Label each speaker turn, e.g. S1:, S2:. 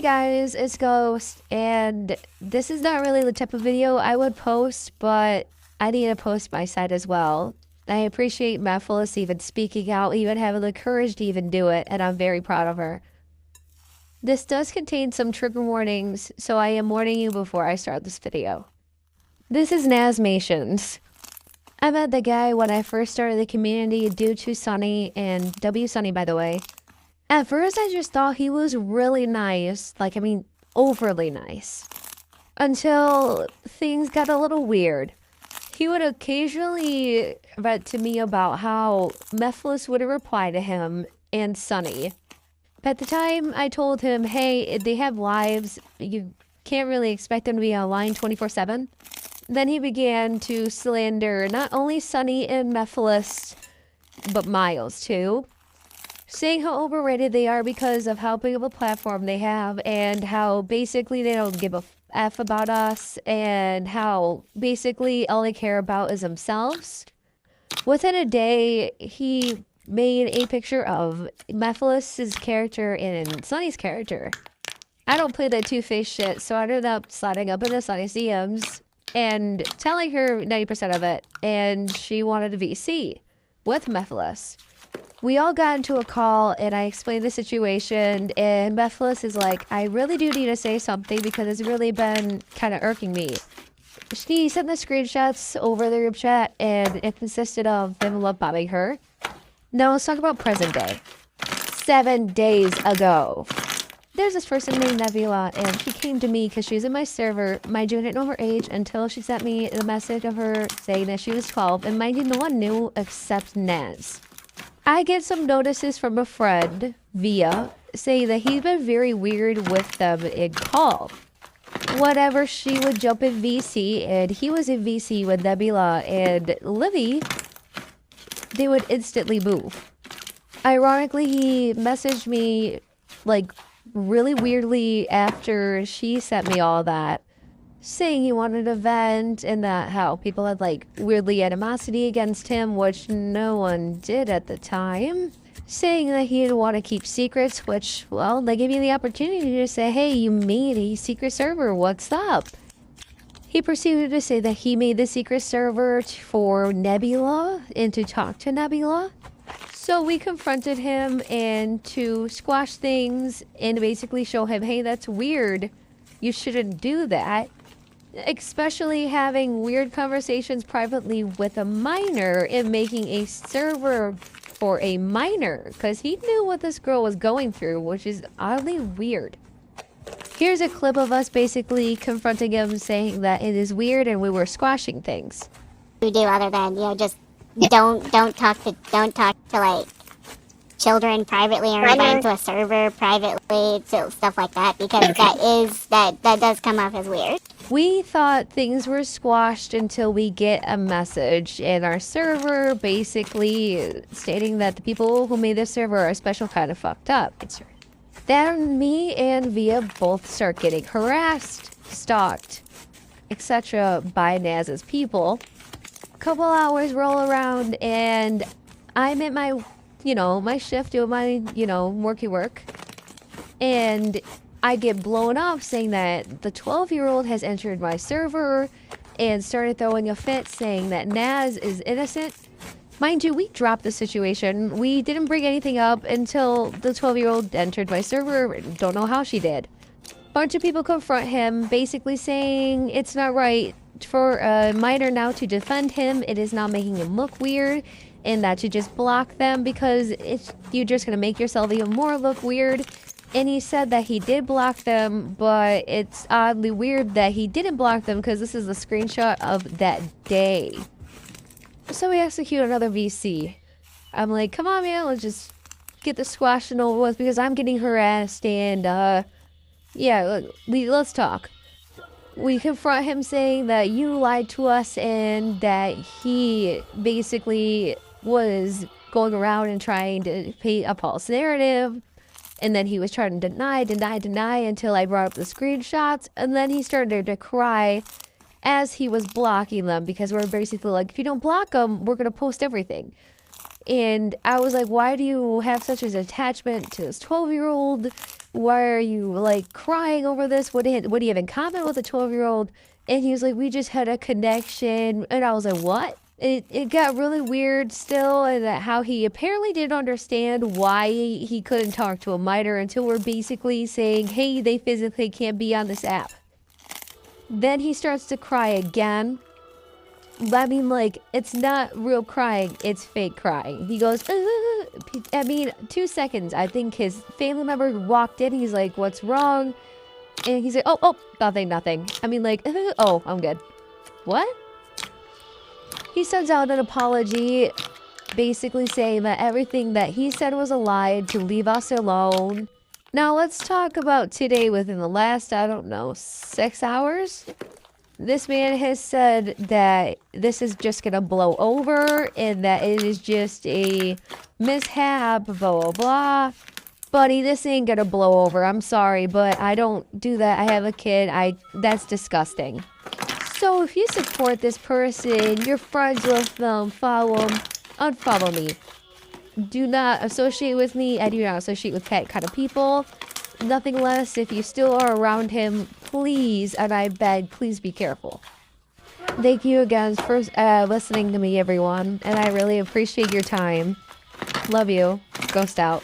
S1: Hey guys, it's Ghost, and this is not really the type of video I would post, but I need to post my side as well. I appreciate Mephiles even speaking out, even having the courage to even do it, and I'm very proud of her. This does contain some trigger warnings, so I am warning you before I start this video. This is Nazmations. I met the guy when I first started the community due to Sunny, and W Sunny by the way. At first, I just thought he was really nice. Overly nice. Until things got a little weird. He would occasionally vent to me about how Mephiles would reply to him and Sunny. At the time, I told him, hey, they have lives. You can't really expect them to be online 24/7. Then he began to slander not only Sunny and Mephiles, but Miles too. Saying how overrated they are because of how big of a platform they have and how basically they don't give a F about us and how basically all they care about is themselves. Within a day, he made a picture of Mephiles' character and Sunny's character. I don't play that two-faced shit, so I ended up sliding up into Sunny's DMs and telling her 90% of it, and she wanted a VC with Mephiles. We all got into a call and I explained the situation, and Mephiles is like, I really do need to say something because it's really been kind of irking me. She sent the screenshots over the group chat and it consisted of them love bombing her. Now let's talk about present day. 7 days ago. There's this person named Nebula and she came to me because she was in my server. Mind you, I didn't know her age until she sent me the message of her saying that she was 12, and mind you, no one knew except Naz. I get some notices from a friend, Via, saying that he's been very weird with them in call. Whatever, she would jump in VC, and he was in VC with Nebula and Livy. They would instantly move. Ironically, he messaged me, really weirdly after she sent me all that, saying he wanted to vent and that how people had weirdly animosity against him, which no one did at the time. Saying that he didn't want to keep secrets, which, well, they gave you the opportunity to say, hey, you made a secret server, what's up? He proceeded to say that he made the secret server for Nebula and to talk to Nebula. So we confronted him and to squash things and basically show him, hey, that's weird. You shouldn't do that. Especially having weird conversations privately with a minor and making a server for a minor because he knew what this girl was going through, which is oddly weird. Here's a clip of us basically confronting him, saying that it is weird and we were squashing things.
S2: We do other than, just don't talk to children privately or invite to a server privately, so stuff like that, because that does come off as weird.
S1: We thought things were squashed until we get a message in our server basically stating that the people who made this server are special kind of fucked up. Then me and Via both start getting harassed, stalked, etc. by Naz's people. A couple hours roll around and I'm at my my shift, doing my, worky work. And I get blown off saying that the 12-year-old has entered my server and started throwing a fit saying that Naz is innocent. Mind you, we dropped the situation. We didn't bring anything up until the 12-year-old entered my server. Don't know how she did. Bunch of people confront him, basically saying it's not right for a minor now to defend him. It is not making him look weird. And that you just block them because you're just going to make yourself even more look weird. And he said that he did block them, but it's oddly weird that he didn't block them because this is a screenshot of that day. So we execute another VC. I'm like, come on, man, let's just get the squashing over with because I'm getting harassed and, yeah, let's talk. We confront him saying that you lied to us and that he basically was going around and trying to paint a false narrative, and then he was trying to deny until I brought up the screenshots, and then he started to cry as he was blocking them because we're basically like, if you don't block them, we're gonna post everything. And I was like, why do you have such an attachment to this 12-year-old? why are you like crying over this? What do you have in common with a 12-year-old? And he was like, we just had a connection. And I was like, what? It got really weird still, and that how he apparently didn't understand why he couldn't talk to a minor until we're basically saying, hey, they physically can't be on this app. Then he starts to cry again. I mean, like, it's not real crying, it's fake crying. He goes, I mean, 2 seconds. I think his family member walked in. He's like, what's wrong? And he's like, oh, nothing. I mean, like, oh, I'm good. What? He sends out an apology, basically saying that everything that he said was a lie, to leave us alone. Now, let's talk about today. Within the last, I don't know, 6 hours? This man has said that this is just gonna blow over and that it is just a mishap, blah, blah, blah. Buddy, this ain't gonna blow over. I'm sorry, but I don't do that. I have a kid. That's disgusting. So if you support this person, you're friends with them, follow them, unfollow me. Do not associate with me. I do not associate with that kind of people. Nothing less. If you still are around him, please, and I beg, please be careful. Thank you again for listening to me, everyone, and I really appreciate your time. Love you. Ghost out.